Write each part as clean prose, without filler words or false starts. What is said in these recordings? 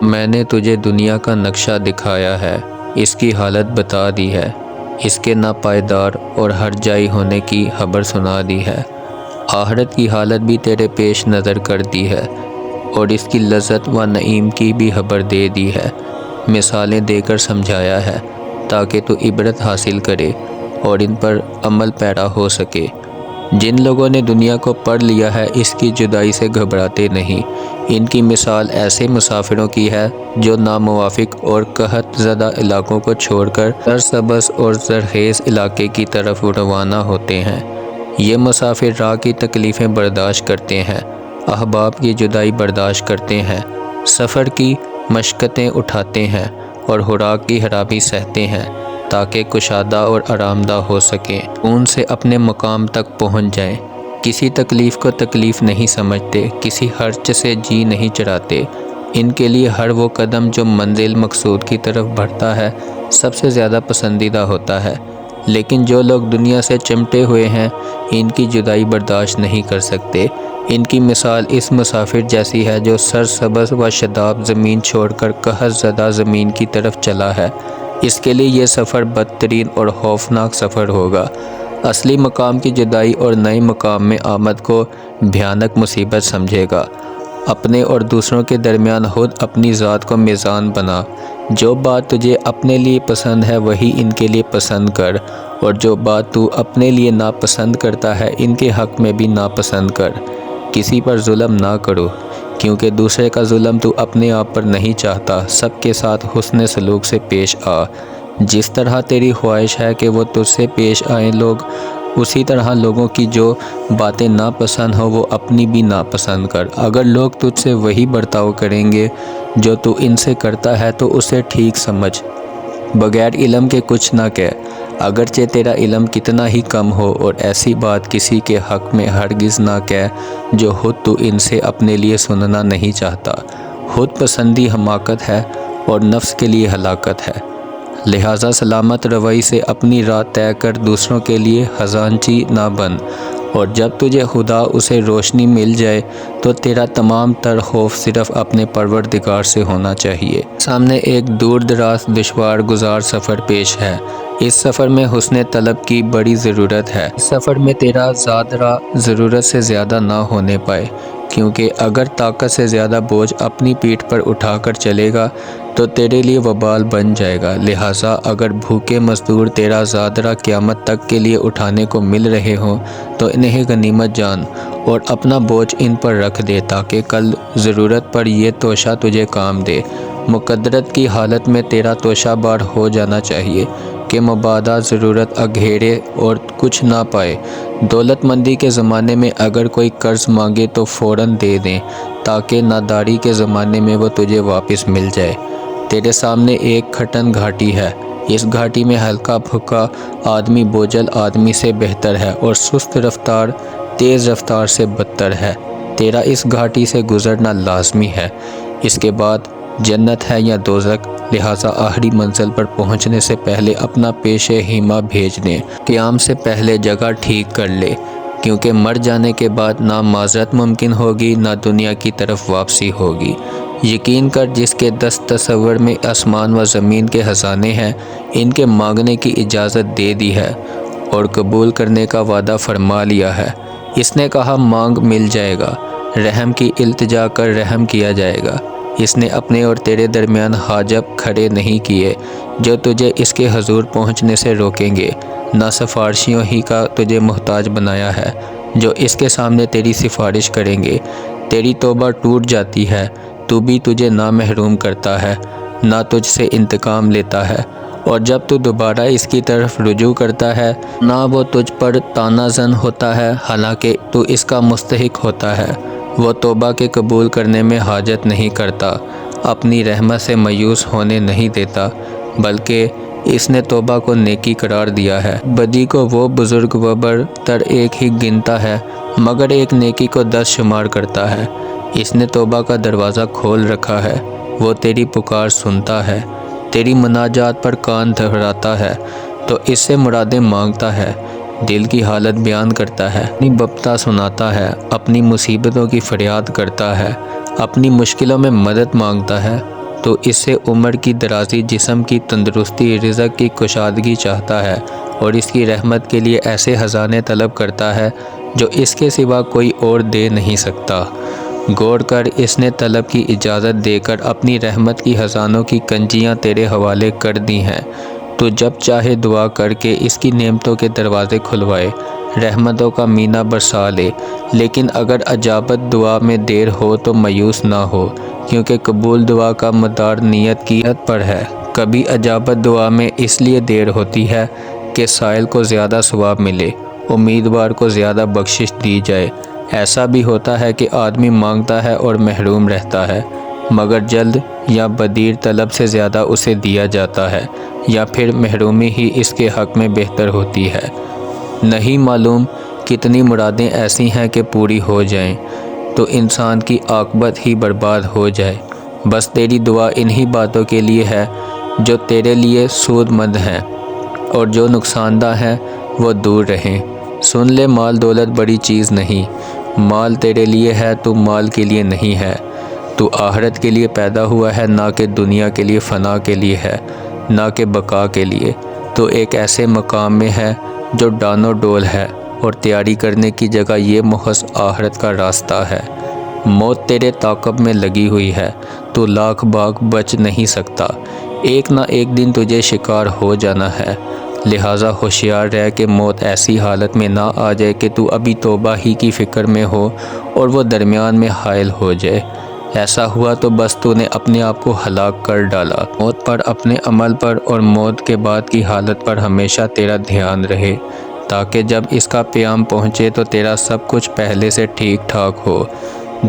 میں نے تجھے دنیا کا نقشہ دکھایا ہے، اس کی حالت بتا دی ہے، اس کے ناپائیدار اور ہر جائی ہونے کی خبر سنا دی ہے، آخرت کی حالت بھی تیرے پیش نظر کر دی ہے اور اس کی لذت و نعیم کی بھی خبر دے دی ہے، مثالیں دے کر سمجھایا ہے تاکہ تو عبرت حاصل کرے اور ان پر عمل پیرا ہو سکے۔ جن لوگوں نے دنیا کو پڑھ لیا ہے اس کی جدائی سے گھبراتے نہیں، ان کی مثال ایسے مسافروں کی ہے جو ناموافق اور قحط زدہ علاقوں کو چھوڑ کر سرسبز اور زرخیز علاقے کی طرف روانہ ہوتے ہیں۔ یہ مسافر راہ کی تکلیفیں برداشت کرتے ہیں، احباب کی جدائی برداشت کرتے ہیں، سفر کی مشقتیں اٹھاتے ہیں اور خوراک کی خرابی سہتے ہیں تاکہ کشادہ اور آرام دہ ہو سکیں، ان سے اپنے مقام تک پہنچ جائیں۔ کسی تکلیف کو تکلیف نہیں سمجھتے، کسی خرچ سے جی نہیں چراتے۔ ان کے لیے ہر وہ قدم جو منزل مقصود کی طرف بڑھتا ہے سب سے زیادہ پسندیدہ ہوتا ہے، لیکن جو لوگ دنیا سے چمٹے ہوئے ہیں ان کی جدائی برداشت نہیں کر سکتے۔ ان کی مثال اس مسافر جیسی ہے جو سرسبز و شاداب زمین چھوڑ کر قحط زدہ زمین کی طرف چلا ہے۔ اس کے لیے یہ سفر بدترین اور خوفناک سفر ہوگا۔ اصلی مقام کی جدائی اور نئے مقام میں آمد کو بھیانک مصیبت سمجھے گا۔ اپنے اور دوسروں کے درمیان خود اپنی ذات کو میزان بنا، جو بات تجھے اپنے لیے پسند ہے وہی ان کے لیے پسند کر، اور جو بات تو اپنے لیے ناپسند کرتا ہے ان کے حق میں بھی ناپسند کر۔ کسی پر ظلم نہ کرو، کیونکہ دوسرے کا ظلم تو اپنے آپ پر نہیں چاہتا۔ سب کے ساتھ حسن سلوک سے پیش آ، جس طرح تیری خواہش ہے کہ وہ تجھ سے پیش آئیں لوگ، اسی طرح لوگوں کی جو باتیں ناپسند ہو وہ اپنی بھی ناپسند کر۔ اگر لوگ تجھ سے وہی برتاؤ کریں گے جو تو ان سے کرتا ہے تو اسے ٹھیک سمجھ، بغیر علم کے کچھ نہ کہہ، اگرچہ تیرا علم کتنا ہی کم ہو، اور ایسی بات کسی کے حق میں ہرگز نہ کہہ جو خود تو ان سے اپنے لیے سننا نہیں چاہتا۔ خود پسندی حماقت ہے اور نفس کے لیے ہلاکت ہے، لہٰذا سلامت روی سے اپنی راہ طے کر دوسروں کے لیے خزانچی نہ بن، اور جب تجھے خدا اسے روشنی مل جائے تو تیرا تمام تر خوف صرف اپنے پروردگار سے ہونا چاہیے۔ سامنے ایک دور دراز دشوار گزار سفر پیش ہے۔ اس سفر میں حسن طلب کی بڑی ضرورت ہے۔ اس سفر میں تیرا زادرہ ضرورت سے زیادہ نہ ہونے پائے، کیونکہ اگر طاقت سے زیادہ بوجھ اپنی پیٹھ پر اٹھا کر چلے گا تو تیرے لیے وبال بن جائے گا۔ لہٰذا اگر بھوکے مزدور تیرا زادرہ قیامت تک کے لیے اٹھانے کو مل رہے ہوں تو انہیں غنیمت جان اور اپنا بوجھ ان پر رکھ دے تاکہ کل ضرورت پر یہ توشہ تجھے کام دے۔ مقدرت کی حالت میں تیرا توشہ بار ہو جانا چاہیے کہ مبادا ضرورت اگھیرے اور کچھ نہ پائے۔ دولت مندی کے زمانے میں اگر کوئی قرض مانگے تو فوراً دے دیں تاکہ ناداری کے زمانے میں وہ تجھے واپس مل جائے۔ تیرے سامنے ایک کھٹن گھاٹی ہے، اس گھاٹی میں ہلکا پھکا آدمی بوجھل آدمی سے بہتر ہے اور سست رفتار تیز رفتار سے بدتر ہے۔ تیرا اس گھاٹی سے گزرنا لازمی ہے، اس کے بعد جنت ہے یا دوزخ، لہٰذا آخری منزل پر پہنچنے سے پہلے اپنا پیش ہیمہ بھیج دیں، قیام سے پہلے جگہ ٹھیک کر لے، کیونکہ مر جانے کے بعد نہ معذرت ممکن ہوگی نہ دنیا کی طرف واپسی ہوگی۔ یقین کر جس کے دست تصور میں آسمان و زمین کے خزانے ہیں، ان کے مانگنے کی اجازت دے دی ہے اور قبول کرنے کا وعدہ فرما لیا ہے۔ اس نے کہا مانگ مل جائے گا، رحم کی التجا کر رحم کیا جائے گا۔ اس نے اپنے اور تیرے درمیان حاجب کھڑے نہیں کیے جو تجھے اس کے حضور پہنچنے سے روکیں گے، نہ سفارشیوں ہی کا تجھے محتاج بنایا ہے جو اس کے سامنے تیری سفارش کریں گے۔ تیری توبہ ٹوٹ جاتی ہے، تو بھی تجھے نہ محروم کرتا ہے نہ تجھ سے انتقام لیتا ہے، اور جب تو دوبارہ اس کی طرف رجوع کرتا ہے نہ وہ تجھ پر طعنہ زن ہوتا ہے، حالانکہ تو اس کا مستحق ہوتا ہے۔ وہ توبہ کے قبول کرنے میں حاجت نہیں کرتا، اپنی رحمت سے مایوس ہونے نہیں دیتا، بلکہ اس نے توبہ کو نیکی قرار دیا ہے۔ بدی کو وہ بزرگ وبر تر ایک ہی گنتا ہے، مگر ایک نیکی کو 10 شمار کرتا ہے۔ اس نے توبہ کا دروازہ کھول رکھا ہے، وہ تیری پکار سنتا ہے، تیری مناجات پر کان دھراتا ہے تو اس سے مرادیں مانگتا ہے، دل کی حالت بیان کرتا ہے، اپنی بپتا سناتا ہے، اپنی مصیبتوں کی فریاد کرتا ہے، اپنی مشکلوں میں مدد مانگتا ہے، تو اس سے عمر کی درازی، جسم کی تندرستی، رزق کی کشادگی چاہتا ہے اور اس کی رحمت کے لیے ایسے خزانے طلب کرتا ہے جو اس کے سوا کوئی اور دے نہیں سکتا۔ غور کر، اس نے طلب کی اجازت دے کر اپنی رحمت کی خزانوں کی کنجیاں تیرے حوالے کر دی ہیں۔ تو جب چاہے دعا کر کے اس کی نعمتوں کے دروازے کھلوائے، رحمتوں کا مینہ برسا لے۔ لیکن اگر اجابت دعا میں دیر ہو تو مایوس نہ ہو، کیونکہ قبول دعا کا مدار نیت کی حد پر ہے۔ کبھی اجابت دعا میں اس لیے دیر ہوتی ہے کہ سائل کو زیادہ ثواب ملے، امیدوار کو زیادہ بخشش دی جائے۔ ایسا بھی ہوتا ہے کہ آدمی مانگتا ہے اور محروم رہتا ہے، مگر جلد یا بدیر طلب سے زیادہ اسے دیا جاتا ہے، یا پھر محرومی ہی اس کے حق میں بہتر ہوتی ہے۔ نہیں معلوم کتنی مرادیں ایسی ہیں کہ پوری ہو جائیں تو انسان کی عاقبت ہی برباد ہو جائے۔ بس تیری دعا انہی باتوں کے لیے ہے جو تیرے لیے سود مند ہیں، اور جو نقصان دہ ہیں وہ دور رہیں۔ سن لے، مال دولت بڑی چیز نہیں، مال تیرے لیے ہے، تو مال کے لیے نہیں ہے۔ تو آخرت کے لیے پیدا ہوا ہے، نہ کہ دنیا کے لیے، فنا کے لیے ہے، نہ کہ بقا کے لیے۔ تو ایک ایسے مقام میں ہے جو ڈانو ڈول ہے، اور تیاری کرنے کی جگہ یہ محض آخرت کا راستہ ہے۔ موت تیرے تعاقب میں لگی ہوئی ہے، تو لاکھ باغ بچ نہیں سکتا، ایک نہ ایک دن تجھے شکار ہو جانا ہے۔ لہٰذا ہوشیار رہ کہ موت ایسی حالت میں نہ آ جائے کہ تو ابھی توبہ ہی کی فکر میں ہو اور وہ درمیان میں حائل ہو جائے۔ ایسا ہوا تو بس تو نے اپنے آپ کو ہلاک کر ڈالا۔ موت پر، اپنے عمل پر اور موت کے بعد کی حالت پر ہمیشہ تیرا دھیان رہے، تاکہ جب اس کا پیام پہنچے تو تیرا سب کچھ پہلے سے ٹھیک ٹھاک ہو۔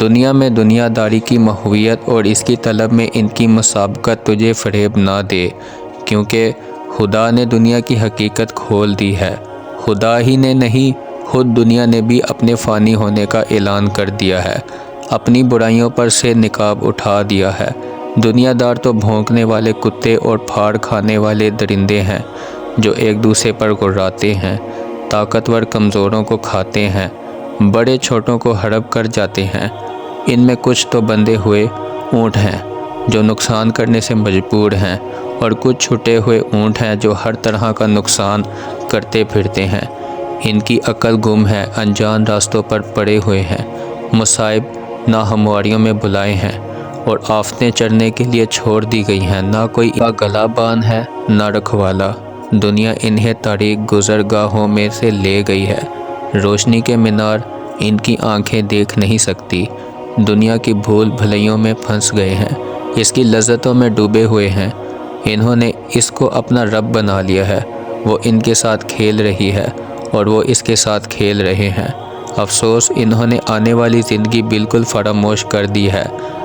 دنیا میں دنیا داری کی محویت اور اس کی طلب میں ان کی مسابقت تجھے فریب نہ دے، کیونکہ خدا نے دنیا کی حقیقت کھول دی ہے۔ خدا ہی نے نہیں، خود دنیا نے بھی اپنے فانی ہونے کا اعلان کر دیا ہے، اپنی برائیوں پر سے نقاب اٹھا دیا ہے۔ دنیا دار تو بھونکنے والے کتے اور پھاڑ کھانے والے درندے ہیں جو ایک دوسرے پر غراتے ہیں، طاقتور کمزوروں کو کھاتے ہیں، بڑے چھوٹوں کو ہڑپ کر جاتے ہیں۔ ان میں کچھ تو بندھے ہوئے اونٹ ہیں جو نقصان کرنے سے مجبور ہیں، اور کچھ چھٹے ہوئے اونٹ ہیں جو ہر طرح کا نقصان کرتے پھرتے ہیں۔ ان کی عقل گم ہے، انجان راستوں پر پڑے ہوئے ہیں، مصائب ناہمواریوں میں بلائے ہیں، اور آفتیں چڑھنے کے لیے چھوڑ دی گئی ہیں۔ نہ کوئی کا گلا بان ہے، نہ رکھوالا۔ دنیا انہیں طریق گزرگاہوں میں سے لے گئی ہے، روشنی کے مینار ان کی آنکھیں دیکھ نہیں سکتی۔ دنیا کی بھول بھلائیوں میں پھنس گئے ہیں، اس کی لذتوں میں ڈوبے ہوئے ہیں۔ انہوں نے اس کو اپنا رب بنا لیا ہے، وہ ان کے ساتھ کھیل رہی ہے اور وہ اس کے ساتھ کھیل رہے ہیں۔ افسوس، انہوں نے آنے والی زندگی بالکل فراموش کر دی ہے۔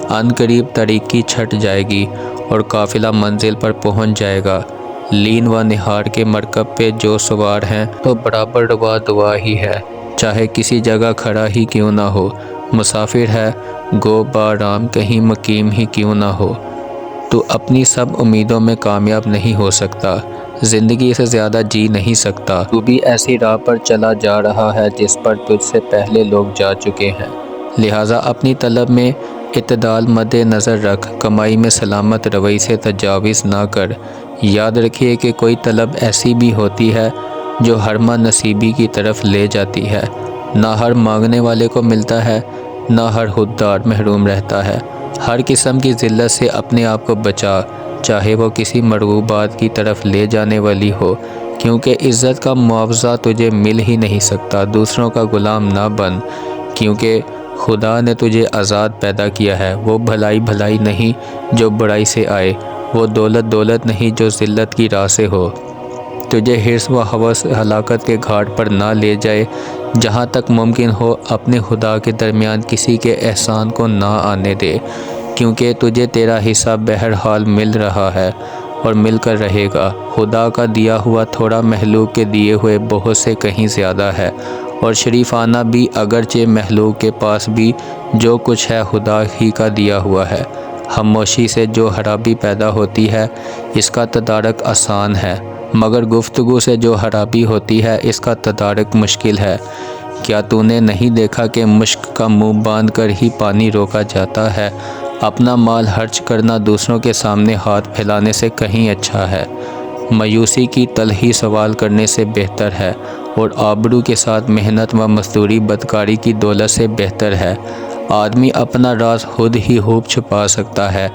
عن قریب طریقی چھٹ جائے گی اور قافلہ منزل پر پہنچ جائے گا۔ لین و نہار کے مرکب پہ جو سوار ہیں تو برابر روا دعا ہی ہے، چاہے کسی جگہ کھڑا ہی کیوں نہ ہو۔ مسافر ہے گو بارام، کہیں مقیم ہی کیوں نہ ہو۔ تو اپنی سب امیدوں میں کامیاب نہیں ہو سکتا، زندگی سے زیادہ جی نہیں سکتا۔ تو بھی ایسی راہ پر چلا جا رہا ہے جس پر تجھ سے پہلے لوگ جا چکے ہیں۔ لہٰذا اپنی طلب میں اعتدال مد نظر رکھ، کمائی میں سلامت روی سے تجاوز نہ کر۔ یاد رکھیے کہ کوئی طلب ایسی بھی ہوتی ہے جو ہرمہ نصیبی کی طرف لے جاتی ہے۔ نہ ہر مانگنے والے کو ملتا ہے، نہ ہر خوددار محروم رہتا ہے۔ ہر قسم کی ذلت سے اپنے آپ کو بچا، چاہے وہ کسی مرغوب بات کی طرف لے جانے والی ہو، کیونکہ عزت کا معاوضہ تجھے مل ہی نہیں سکتا۔ دوسروں کا غلام نہ بن، کیونکہ خدا نے تجھے آزاد پیدا کیا ہے۔ وہ بھلائی بھلائی نہیں جو برائی سے آئے، وہ دولت دولت نہیں جو ذلت کی راہ سے ہو۔ تجھے حرص و ہوس ہلاکت کے گھاٹ پر نہ لے جائے۔ جہاں تک ممکن ہو اپنے خدا کے درمیان کسی کے احسان کو نہ آنے دے، کیونکہ تجھے تیرا حصہ بہرحال مل رہا ہے اور مل کر رہے گا۔ خدا کا دیا ہوا تھوڑا مخلوق کے دیے ہوئے بہت سے کہیں زیادہ ہے، اور شریفانہ بھی اگرچہ مخلوق کے پاس بھی جو کچھ ہے خدا ہی کا دیا ہوا ہے۔ خاموشی سے جو خرابی پیدا ہوتی ہے اس کا تدارک آسان ہے، مگر گفتگو سے جو خرابی ہوتی ہے اس کا تدارک مشکل ہے۔ کیا تو نے نہیں دیکھا کہ مشک کا منہ باندھ کر ہی پانی روکا جاتا ہے، اپنا مال خرچ کرنا دوسروں کے سامنے ہاتھ پھیلانے سے کہیں اچھا ہے۔ مایوسی کی تلخی سوال کرنے سے بہتر ہے، اور آبرو کے ساتھ محنت و مزدوری بدکاری کی دولت سے بہتر ہے۔ آدمی اپنا راز خود ہی خوب چھپا سکتا ہے۔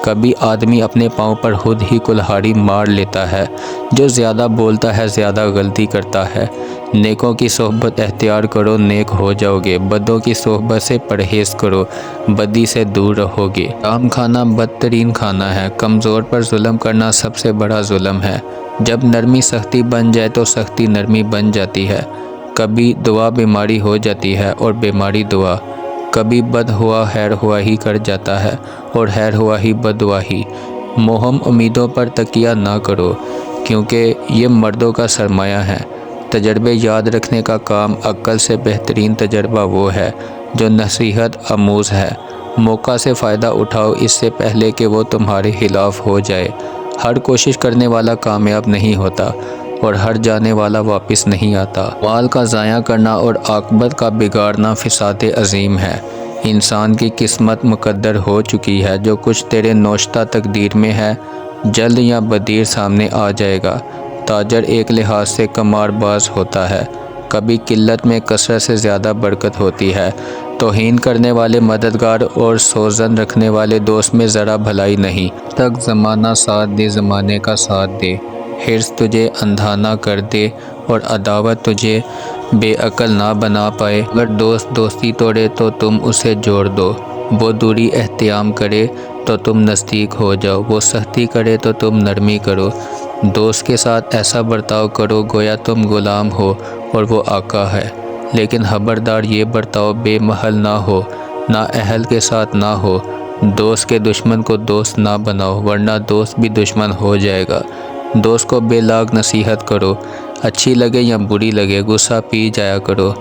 کبھی آدمی اپنے پاؤں پر خود ہی کلہاڑی مار لیتا ہے۔ جو زیادہ بولتا ہے زیادہ غلطی کرتا ہے۔ نیکوں کی صحبت اختیار کرو، نیک ہو جاؤ گے۔ بدوں کی صحبت سے پرہیز کرو، بدی سے دور رہو گے۔ حرام کھانا بدترین کھانا ہے۔ کمزور پر ظلم کرنا سب سے بڑا ظلم ہے۔ جب نرمی سختی بن جائے تو سختی نرمی بن جاتی ہے۔ کبھی دعا بیماری ہو جاتی ہے اور بیماری دعا۔ کبھی بد ہوا خیر ہوا ہی کر جاتا ہے اور خیر ہوا ہی بد ہوا ہی۔ مہم امیدوں پر تکیہ نہ کرو، کیونکہ یہ مردوں کا سرمایہ ہے۔ تجربے یاد رکھنے کا کام عقل سے بہترین تجربہ وہ ہے جو نصیحت آموز ہے۔ موقع سے فائدہ اٹھاؤ اس سے پہلے کہ وہ تمہارے خلاف ہو جائے۔ ہر کوشش کرنے والا کامیاب نہیں ہوتا اور ہر جانے والا واپس نہیں آتا۔ مال کا ضائع کرنا اور عاقبت کا بگاڑنا فساد عظیم ہے۔ انسان کی قسمت مقدر ہو چکی ہے۔ جو کچھ تیرے نوشتہ تقدیر میں ہے جلد یا بدیر سامنے آ جائے گا۔ تاجر ایک لحاظ سے قمار باز ہوتا ہے۔ کبھی قلت میں کثرت سے زیادہ برکت ہوتی ہے۔ توہین کرنے والے مددگار اور سوزن رکھنے والے دوست میں ذرا بھلائی نہیں۔ تک زمانہ ساتھ دے زمانے کا ساتھ دے۔ حرص تجھے اندھا نہ کر دے اور عداوت تجھے بے عقل نہ بنا پائے۔ اگر دوست دوستی توڑے تو تم اسے جوڑ دو۔ وہ دوری اختیام کرے تو تم نزدیک ہو جاؤ۔ وہ سختی کرے تو تم نرمی کرو۔ دوست کے ساتھ ایسا برتاؤ کرو گویا تم غلام ہو اور وہ آقا ہے، لیکن خبردار یہ برتاؤ بے محل نہ ہو، نااہل کے ساتھ نہ ہو۔ دوست کے دشمن کو دوست نہ بناؤ ورنہ دوست بھی دشمن ہو جائے گا۔ دوست کو بے لاگ نصیحت کرو، اچھی لگے یا بری لگے، غصہ پی جایا کرو۔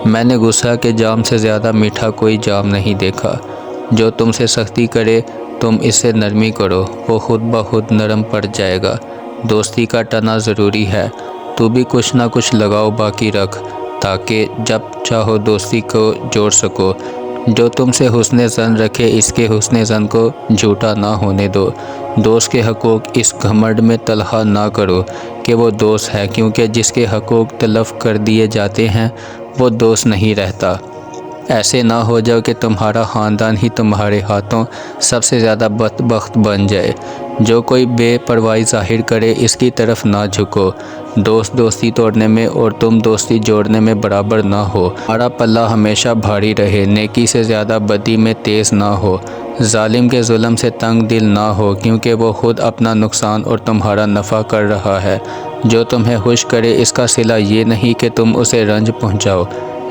میں نے غصہ کے جام سے زیادہ میٹھا کوئی جام نہیں دیکھا۔ جو تم سے سختی کرے تم اس سے نرمی کرو، وہ خود بخود نرم پڑ جائے گا۔ دوستی کا ٹنا ضروری ہے، تو بھی کچھ نہ کچھ لگاؤ باقی رکھ تاکہ جب چاہو دوستی کو جوڑ سکو۔ جو تم سے حسن ظن رکھے اس کے حسن ظن کو جھوٹا نہ ہونے دو۔ دوست کے حقوق اس گھمنڈ میں تلخ نہ کرو کہ وہ دوست ہے، کیونکہ جس کے حقوق تلف کر دیے جاتے ہیں وہ دوست نہیں رہتا۔ ایسے نہ ہو جاؤ کہ تمہارا خاندان ہی تمہارے ہاتھوں سب سے زیادہ بدبخت بن جائے۔ جو کوئی بے پرواہی ظاہر کرے اس کی طرف نہ جھکو۔ دوست دوستی توڑنے میں اور تم دوستی جوڑنے میں برابر نہ ہو۔ تمہارا پلہ ہمیشہ بھاری رہے، نیکی سے زیادہ بدی میں تیز نہ ہو۔ ظالم کے ظلم سے تنگ دل نہ ہو، کیونکہ وہ خود اپنا نقصان اور تمہارا نفع کر رہا ہے۔ جو تمہیں خوش کرے اس کا صلہ یہ نہیں کہ تم اسے رنج پہنچاؤ۔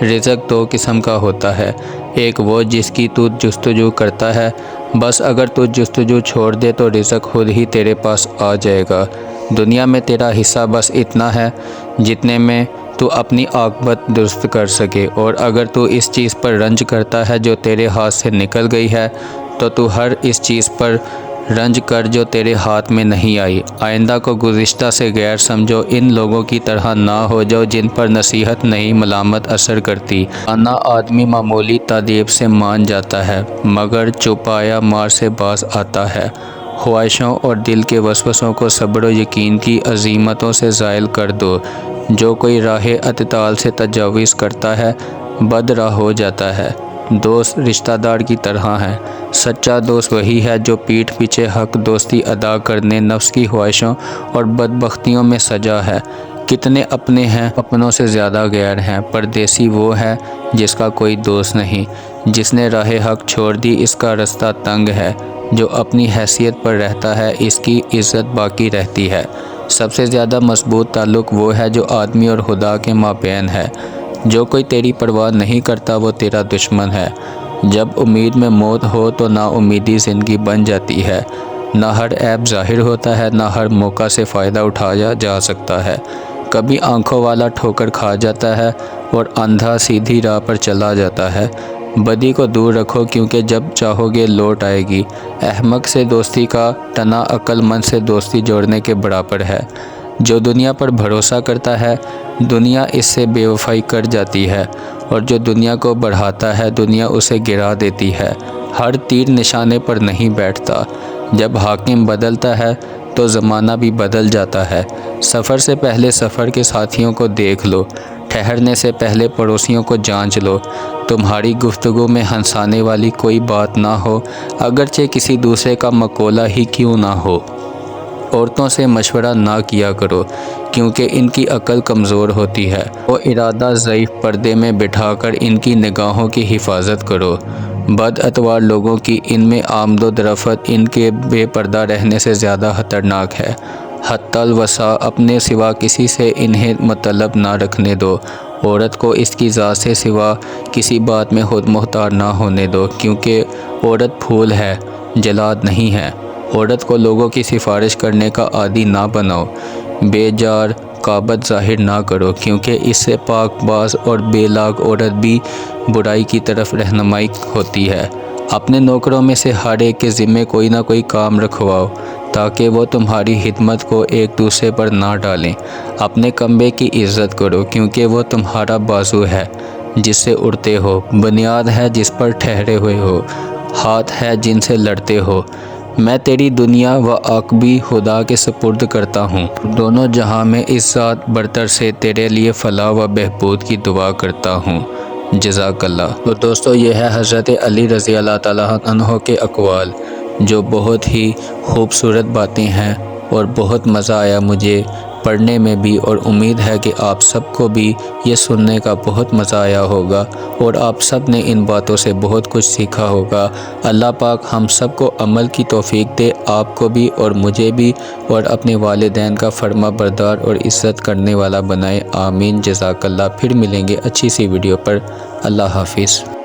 رزق دو قسم کا ہوتا ہے، ایک وہ جس کی تو جستجو کرتا ہے، بس اگر تو جستجو چھوڑ دے تو رزق خود ہی تیرے پاس آ جائے گا۔ دنیا میں تیرا حصہ بس اتنا ہے جتنے میں تو اپنی عاقبت درست کر سکے، اور اگر تو اس چیز پر رنج کرتا ہے جو تیرے ہاتھ سے نکل گئی ہے تو ہر اس چیز پر رنج کر جو تیرے ہاتھ میں نہیں آئی۔ آئندہ کو گزشتہ سے غیر سمجھو، ان لوگوں کی طرح نہ ہو جاؤ جن پر نصیحت نہیں ملامت اثر کرتی۔ آنا آدمی معمولی تادیب سے مان جاتا ہے مگر چوپایا مار سے باز آتا ہے۔ خواہشوں اور دل کے وسوسوں کو صبر و یقین کی عزیمتوں سے زائل کر دو۔ جو کوئی راہ اعتدال سے تجاوز کرتا ہے بد راہ ہو جاتا ہے۔ دوست رشتہ دار کی طرح ہیں۔ سچا دوست وہی ہے جو پیٹھ پیچھے حق دوستی ادا کرنے نفس کی خواہشوں اور بدبختیوں میں سجا ہے۔ کتنے اپنے ہیں اپنوں سے زیادہ غیر ہیں، پردیسی وہ ہے جس کا کوئی دوست نہیں۔ جس نے راہ حق چھوڑ دی اس کا رستہ تنگ ہے، جو اپنی حیثیت پر رہتا ہے اس کی عزت باقی رہتی ہے۔ سب سے زیادہ مضبوط تعلق وہ ہے جو آدمی اور خدا کے مابین ہے۔ جو کوئی تیری پرواہ نہیں کرتا وہ تیرا دشمن ہے۔ جب امید میں موت ہو تو نا امیدی زندگی بن جاتی ہے۔ نہ ہر عیب ظاہر ہوتا ہے، نہ ہر موقع سے فائدہ اٹھایا جا سکتا ہے۔ کبھی آنکھوں والا ٹھوکر کھا جاتا ہے اور اندھا سیدھی راہ پر چلا جاتا ہے۔ بدی کو دور رکھو کیونکہ جب چاہو گے لوٹ آئے گی۔ احمق سے دوستی کا ٹنا عقل مند سے دوستی جوڑنے کے برابر ہے۔ جو دنیا پر بھروسہ کرتا ہے دنیا اس سے بے وفائی کر جاتی ہے، اور جو دنیا کو بڑھاتا ہے دنیا اسے گرا دیتی ہے۔ ہر تیر نشانے پر نہیں بیٹھتا، جب حاکم بدلتا ہے تو زمانہ بھی بدل جاتا ہے۔ سفر سے پہلے سفر کے ساتھیوں کو دیکھ لو، ٹھہرنے سے پہلے پڑوسیوں کو جانچ لو۔ تمہاری گفتگو میں ہنسانے والی کوئی بات نہ ہو، اگرچہ کسی دوسرے کا مقولہ ہی کیوں نہ ہو۔ عورتوں سے مشورہ نہ کیا کرو، کیونکہ ان کی عقل کمزور ہوتی ہے۔ وہ ارادہ ضعیف پردے میں بٹھا کر ان کی نگاہوں کی حفاظت کرو۔ بد اتوار لوگوں کی ان میں آمد و رفت ان کے بے پردہ رہنے سے زیادہ خطرناک ہے۔ حتی الوسع اپنے سوا کسی سے انہیں مطلب نہ رکھنے دو۔ عورت کو اس کی ذات سے سوا کسی بات میں خود مختار نہ ہونے دو، کیونکہ عورت پھول ہے، جلاد نہیں ہے۔ عورت کو لوگوں کی سفارش کرنے کا عادی نہ بناؤ۔ بے جار قابت ظاہر نہ کرو، کیونکہ اس سے پاک باز اور بے لاگ عورت بھی برائی کی طرف رہنمائی ہوتی ہے۔ اپنے نوکروں میں سے ہر ایک کے ذمے کوئی نہ کوئی کام رکھواؤ، تاکہ وہ تمہاری خدمت کو ایک دوسرے پر نہ ڈالیں۔ اپنے کنبے کی عزت کرو، کیونکہ وہ تمہارا بازو ہے جس سے اڑتے ہو، بنیاد ہے جس پر ٹھہرے ہوئے ہو، ہاتھ ہے جن سے لڑتے ہو۔ میں تیری دنیا و عاقبی خدا کے سپرد کرتا ہوں۔ دونوں جہاں میں اس ذات برتر سے تیرے لیے فلاح و بہبود کی دعا کرتا ہوں۔ جزاک اللہ۔ تو دوستو، یہ ہے حضرت علی رضی اللہ تعالیٰ عنہ کے اقوال، جو بہت ہی خوبصورت باتیں ہیں اور بہت مزہ آیا مجھے پڑھنے میں بھی، اور امید ہے کہ آپ سب کو بھی یہ سننے کا بہت مزہ آیا ہوگا اور آپ سب نے ان باتوں سے بہت کچھ سیکھا ہوگا۔ اللہ پاک ہم سب کو عمل کی توفیق دے، آپ کو بھی اور مجھے بھی، اور اپنے والدین کا فرما بردار اور عزت کرنے والا بنائے۔ آمین۔ جزاک اللہ۔ پھر ملیں گے اچھی سی ویڈیو پر۔ اللہ حافظ۔